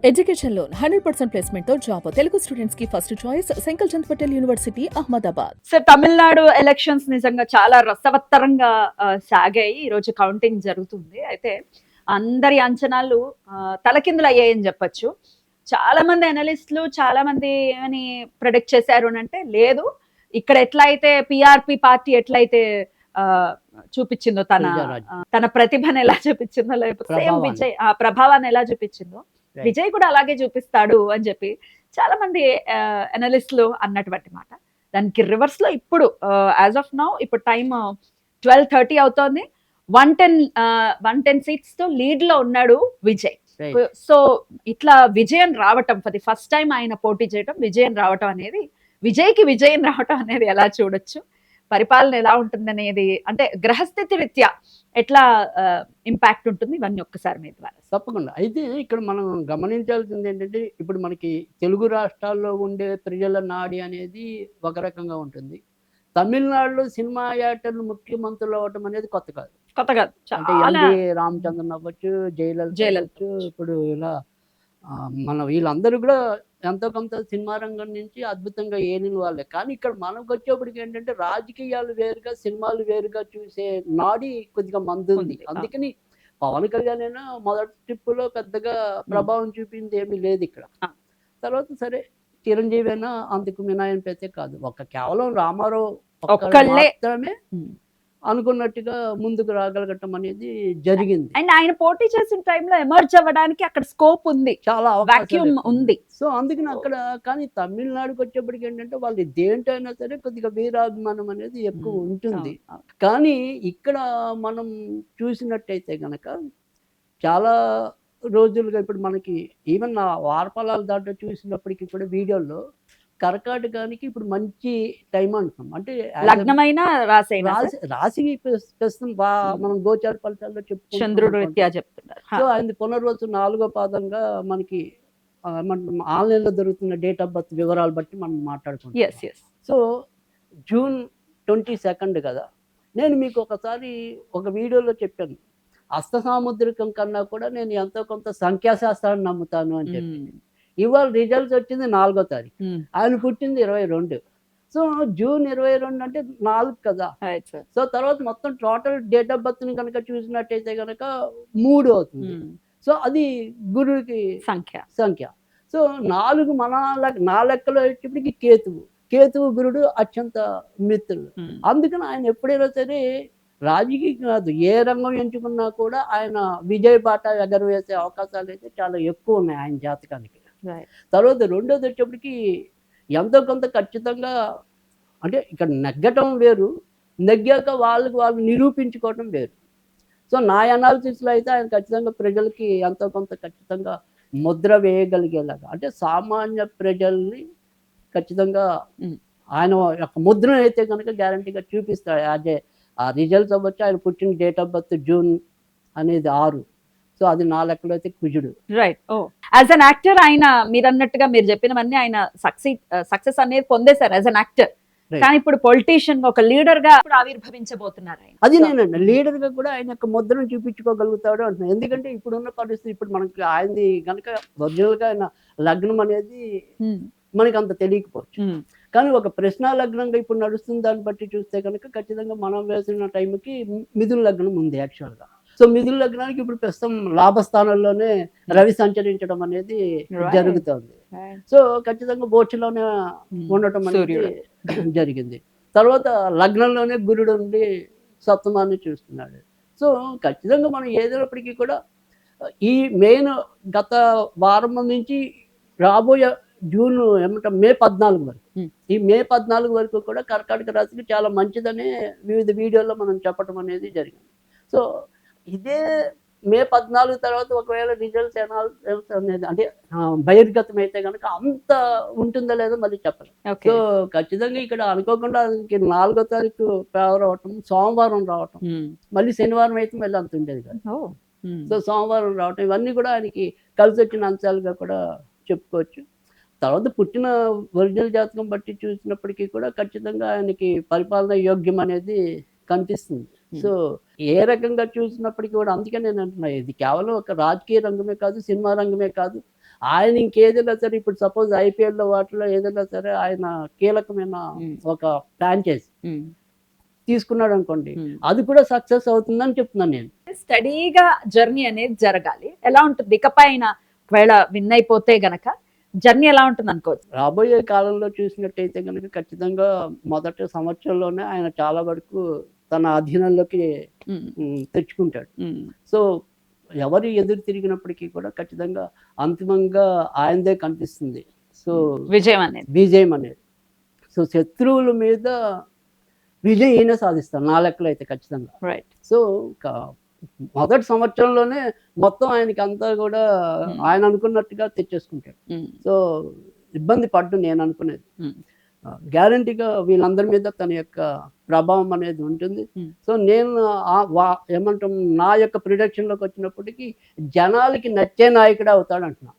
Education loan 100% placement తో job Telugu students కి first choice Sankalchand Patel university Ahmedabad. Sir, Tamil Nadu elections నిజంగా చాలా రసవత్తరంగా సాగాయి. ఈరోజు కౌంటింగ్ జరుగుతుంది. అయితే అందరి అంచనాలు తలకిందులు అయ్యాయని చెప్పొచ్చు. చాలా మంది అనలిస్టులు చాలా మంది ఏమని ప్రెడిక్ట్ చేశారు అంటే, లేదు ఇక్కడ ఎట్లయితే పిఆర్పి పార్టీ ఎట్లయితే చూపించిందో తన ప్రతిభను ఎలా చూపించిందో, లేకపోతే సేమ్ విజయ్ ప్రభావాన్ని ఎలా చూపించిందో విజయ్ కూడా అలాగే చూపిస్తాడు అని చెప్పి చాలా మంది అనలిస్టులు అన్నటువంటి మాట. దానికి రివర్స్ లో ఇప్పుడు యాజ్ ఆఫ్ నౌ ఇప్పుడు టైం 12:30 అవుతోంది. 110 సీట్స్ తో లీడ్ లో ఉన్నాడు విజయ్. సో ఇట్లా విజయం రావటం, ఫర్ ది ఫస్ట్ టైం ఆయన పోటీ చేయటం, విజయం రావటం అనేది, విజయ్కి విజయం రావటం అనేది ఎలా చూడొచ్చు, పరిపాలన ఎలా ఉంటుంది అనేది, అంటే గ్రహస్థితి రీత్యా ఎట్లా ఇంపాక్ట్ ఉంటుంది, ఇవన్నీ ఒక్కసారి మీ ద్వారా. తప్పకుండా. అయితే ఇక్కడ మనం గమనించాల్సింది ఏంటంటే, ఇప్పుడు మనకి తెలుగు రాష్ట్రాల్లో ఉండే ప్రజల నాడి అనేది ఒక రకంగా ఉంటుంది. తమిళనాడులో సినిమా యాక్టర్లు ముఖ్యమంత్రులు అవ్వటం అనేది కొత్త కాదు. అంటే ఎన్టీ రామచంద్రన్ అవ్వచ్చు, జయలలిత, ఇప్పుడు ఇలా మన వీళ్ళందరూ కూడా ఎంతో కొంత సినిమా రంగం నుంచి అద్భుతంగా ఏలిన వాళ్ళే. కానీ ఇక్కడ మనకు వచ్చేప్పటికి ఏంటంటే, రాజకీయాలు వేరుగా సినిమాలు వేరుగా చూసే నాడి కొద్దిగా మంది ఉంది. అందుకని పవన్ కళ్యాణ్ అయినా మొదటి ట్రిప్పులో పెద్దగా ప్రభావం చూపింది ఏమీ లేదు ఇక్కడ. తర్వాత సరే చిరంజీవి అయినా అందుకు మినాయింపు అయితే కాదు. కేవలం రామారావు మాత్రమే అనుకున్నట్టుగా ముందుకు రాగలగటం అనేది జరిగింది. అండ్ ఆయన పోటీ చేసిన టైంలో ఎమర్జ్ అవ్వడానికి అక్కడ స్కోప్ ఉంది, చాలా వాక్యూమ్ ఉంది. సో అందుకని అక్కడ, కానీ తమిళనాడుకి వచ్చేప్పటికి ఏంటంటే వాళ్ళు దేంటైనా సరే కొద్దిగా వీరాభిమానం అనేది ఎక్కువ ఉంటుంది. కానీ ఇక్కడ మనం చూసినట్టయితే గనక చాలా రోజులుగా ఇప్పుడు మనకి ఈవెన్ నా వారపలాల దాంట్లో చూసినప్పటికీ కూడా వీడియోల్లో కర్కాటకానికి ఇప్పుడు మంచి టైం అంటున్నాం. అంటే లగ్నమైన రాశి ప్రస్తుతం మనం గోచార ఫలితాల్లో చెప్తున్నారు. సో ఆయన పునర్వసు 4వ పాదంగా మనకి ఆన్లైన్లో దొరుకుతున్న డేట్ ఆఫ్ బర్త్ వివరాలు బట్టి మనం మాట్లాడుకుంటాం. సో జూన్ 22 కదా. నేను మీకు ఒకసారి ఒక వీడియోలో చెప్పాను, హస్త సాముద్రికం కన్నా కూడా నేను ఎంతో కొంత సంఖ్యాశాస్త్రాన్ని నమ్ముతాను అని చెప్పి. ఇవాళ రిజల్ట్స్ వచ్చింది 4వ తారీఖు, ఆయన పుట్టింది 22. సో జూన్ 22 అంటే 4 కదా. సో తర్వాత మొత్తం టోటల్ డేట్ ఆఫ్ బర్త్ ని కనుక చూసినట్టయితే కనుక 3 అవుతుంది. సో అది గురుడికి సంఖ్య. సో 4 నా లెక్కలో వచ్చేప్పటికి కేతువు గురుడు అత్యంత మిత్రులు. అందుకని ఆయన ఎప్పుడైనా సరే రాజకీయం కాదు, ఏ రంగం ఎంచుకున్నా కూడా ఆయన విజయ బాట ఎగరవేసే అవకాశాలు అయితే చాలా ఎక్కువ ఉన్నాయి ఆయన జాతకానికి. తర్వాత రెండోది వచ్చేప్పటికి ఎంతో కొంత ఖచ్చితంగా, అంటే ఇక్కడ నెగ్గటం వేరు, నెగ్గాక వాళ్ళు నిరూపించుకోవటం వేరు. సో నా అనాలిసిస్లో అయితే ఆయన ఖచ్చితంగా ప్రజలకి ఎంతో కొంత ఖచ్చితంగా ముద్ర వేయగలిగేలాగా, అంటే సామాన్య ప్రజల్ని ఖచ్చితంగా ఆయన యొక్క ముద్రను అయితే కనుక గ్యారంటీగా చూపిస్తాడు. ఆ రిజల్ట్స్ అవ్వచ్చు, ఆయన పుట్టిన డేట్ ఆఫ్ బర్త్ జూన్ అనేది 6. సో అది నా లెక్కలో అయితే కుజుడు. రైట్. యాజ్ అన్ యాక్టర్ ఆయన మీరు అన్నట్టుగా మీరు చెప్పినవన్నీ ఆయన సక్సెస్ అనేది పొందేశారు యాజ్ అన్ యాక్టర్. కానీ ఇప్పుడు పొలిటీషియన్ గా, ఒక లీడర్ గా ఆవిర్భవించబోతున్నారు ఆయన. అది నేనండి, లీడర్ గా కూడా ఆయన యొక్క ముద్రను చూపించుకోగలుగుతాడు అంటున్నాను. ఎందుకంటే ఇప్పుడున్న పరిస్థితి, ఇప్పుడు మనకి ఆయనది కనుక ఒరిజినల్ గా ఆయన లగ్నం అనేది మనకి అంత తెలియకపోవచ్చు. కానీ ఒక ప్రశ్న లగ్నంగా ఇప్పుడు నడుస్తుంది దాన్ని బట్టి చూస్తే కనుక ఖచ్చితంగా మనం వేసిన టైంకి మిథున లగ్నం ఉంది యాక్చువల్గా. సో మిథున లగ్నానికి ఇప్పుడు ప్రస్తుతం లాభస్థానంలోనే రవి సంచరించడం అనేది జరుగుతుంది. సో ఖచ్చితంగా బోర్చులోనే ఉండటం అనేది జరిగింది. తర్వాత లగ్నంలోనే గురుడు ఉండి సప్తమాన్ని చూస్తున్నాడు. సో ఖచ్చితంగా మనం ఏదైనప్పటికీ కూడా ఈ మెయిన్ గత వారం నుంచి రాబోయే జూన్ మే 14 వరకు, ఈ మే 14 వరకు కూడా కర్కాటక రాశికి చాలా మంచిదని వివిధ వీడియోల్లో మనం చెప్పడం అనేది జరిగింది. సో ఇదే మే 14 తర్వాత ఒకవేళ రిజల్ట్స్ అనేది అంటే బహిర్గతం అయితే కనుక అంత ఉంటుందో లేదో మళ్ళీ చెప్పాలి. సో ఖచ్చితంగా ఇక్కడ అనుకోకుండా 4వ తారీఖు ఫేవర్ అవటం, సోమవారం రావటం, మళ్ళీ శనివారం అయితే మళ్ళీ అంత ఉండేది కాదు. సో సోమవారం రావటం, ఇవన్నీ కూడా ఆయనకి కలిసి వచ్చిన అంశాలుగా కూడా చెప్పుకోవచ్చు. తర్వాత పుట్టిన ఒరిజినల్ జాతకం బట్టి చూసినప్పటికీ కూడా ఖచ్చితంగా ఆయనకి పరిపాలన యోగ్యం అనేది కనిపిస్తుంది. సో ఏ రకంగా చూసినప్పటికీ కూడా, అందుకే నేను అంటున్నా, ఇది కేవలం ఒక రాజకీయ రంగమే కాదు, సినిమా రంగమే కాదు, ఆయన ఇంకేదైనా సరే ఇప్పుడు సపోజ్ ఐపీఎల్లో వాటిలో ఏదైనా సరే ఆయన కీలకమైన ఒక ఫ్రాంచైజ్ తీసుకున్నాడు అనుకోండి, అది కూడా సక్సెస్ అవుతుందని చెప్తున్నాను నేను. స్టడీగా జర్నీ అనేది జరగాలి. ఎలా ఉంటుంది ఇకపైన ఒకవేళ విన్ అయిపోతే గనక జర్నీ ఎలా ఉంటుంది అనుకోవచ్చు? రాబోయే కాలంలో చూసినట్టయితే కనుక ఖచ్చితంగా మొదటి సంవత్సరంలోనే ఆయన చాలా వరకు తన అధీనంలోకి తెచ్చుకుంటాడు. సో ఎవరు ఎదురు తిరిగినప్పటికీ కూడా ఖచ్చితంగా అంతిమంగా ఆయనదే కనిపిస్తుంది. సో విజయం అనేది సో శత్రువుల మీద విజయం ఈయన సాధిస్తాడు నా లెక్కలో అయితే ఖచ్చితంగా. రైట్. సో మొదటి సంవత్సరంలోనే మొత్తం ఆయనకి అంతా కూడా ఆయన అనుకున్నట్టుగా తెచ్చేసుకుంటాడు. సో ఇబ్బంది పడ్డు నేను అనుకునేది గ్యారంటీగా వీళ్ళందరి మీద తన యొక్క ప్రభావం అనేది ఉంటుంది. సో నేను ఏమంటాం నా యొక్క ప్రిడక్షన్లోకి వచ్చినప్పటికీ జనాలకి నచ్చే నాయకుడు అవుతాడు అంటున్నా.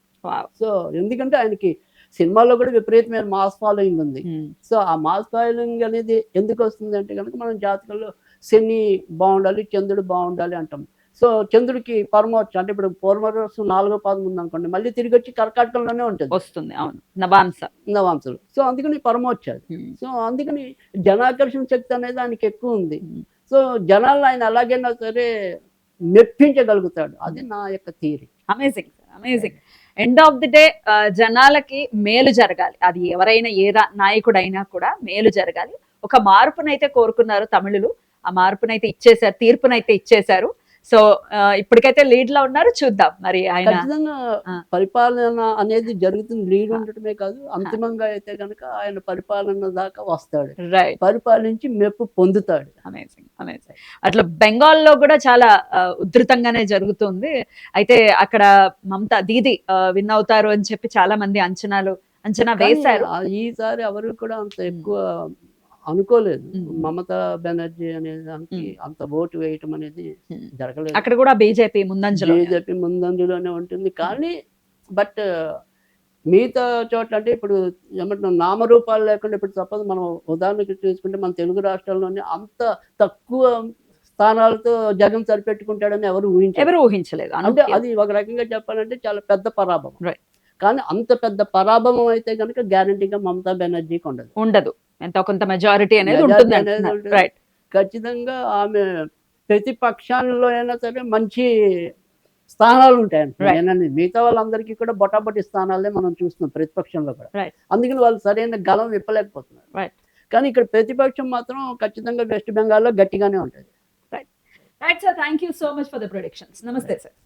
సో ఎందుకంటే ఆయనకి సినిమాలో కూడా విపరీతమైన మాస్ ఫాలోయింగ్ ఉంది. సో ఆ మాస్ ఫాలోయింగ్ అనేది ఎందుకు వస్తుంది అంటే కనుక మనం జాతకంలో శని బాగుండాలి, చంద్రుడు బాగుండాలి అంటాం. సో చంద్రుడికి పరమోచ్చ అంటే ఇప్పుడు పూర్వరసు 4వ పాదం ఉంది అనుకోండి, మళ్ళీ తిరిగి వచ్చి కర్కాటకంలోనే ఉంటుంది వస్తుంది. అవును, నవాంశలు. సో అందుకని పరమోచ్చాది. సో అందుకని జనాకర్షణ శక్తి అనేది ఆయనకి ఎక్కువ ఉంది. సో జనాలను ఆయన ఎలాగైనా సరే మెప్పించగలుగుతాడు. అది నా యొక్క theory. Amazing amazing. End of the day జనాలకి మేలు జరగాలి. అది ఎవరైనా ఏ నాయకుడైనా కూడా మేలు జరగాలి. ఒక మార్పునైతే కోరుకున్నారు తమిళులు, ఆ మార్పునైతే ఇచ్చేశారు, తీర్పునైతే ఇచ్చేశారు. సో ఇప్పటికైతే లీడ్ లో ఉన్నారు, చూద్దాం మరి ఆయన ఖచ్చితంగా పరిపాలన అనేది జరుగుతుంది. లీడ్ ఉండటమే కాదు, అంతిమంగా అయితే కనుక ఆయన పరిపాలన దాకా వస్తాడు, పరిపాలించి మెప్పు పొందుతాడు. Amazing amazing. అట్లా బెంగాల్లో కూడా చాలా ఉధృతంగానే జరుగుతుంది. అయితే అక్కడ మమతా దీది విన్ అవుతారు అని చెప్పి చాలా మంది అంచనా వేశారు. ఈసారి ఎవరు కూడా అంత ఎక్కువ అనుకోలేదు. మమతా బెనర్జీ అనే దానికి అంత ఓటు వేయటం అనేది జరగలేదు. అక్కడ కూడా బీజేపీ ముందంజలోనే ఉంటుంది. కానీ బట్ మిగతా చోట్ల అంటే ఇప్పుడు ఏమంటున్నాం నామరూపాలు లేకుండా ఇప్పుడు సపోజ్ మనం ఉదాహరణకి చూసుకుంటే మన తెలుగు రాష్ట్రాల్లోనే అంత తక్కువ స్థానాలతో జగన్ సరిపెట్టుకుంటాడని ఎవరు ఊహించలేదు. అంటే అది ఒక రకంగా చెప్పాలంటే చాలా పెద్ద పరాభవం. కానీ అంత పెద్ద పరాభవం అయితే కనుక గ్యారంటీగా మమతా బెనర్జీకి ఉండదు. ఎంతో కొంత మెజారిటీ అనేది ఉంటుంది. ఖచ్చితంగా ఆమె ప్రతిపక్షాల్లో అయినా సరే మంచి స్థానాలు ఉంటాయండి. మిగతా వాళ్ళందరికీ కూడా బొటాబొటి స్థానాలే మనం చూస్తున్నాం ప్రతిపక్షంలో కూడా. అందుకని వాళ్ళు సరైన గలం విప్పలేకపోతున్నారు. కానీ ఇక్కడ ప్రతిపక్షం మాత్రం ఖచ్చితంగా వెస్ట్ బెంగాల్లో గట్టిగానే ఉంటుంది. Right sir, thank you so much for the predictions. నమస్తే సార్.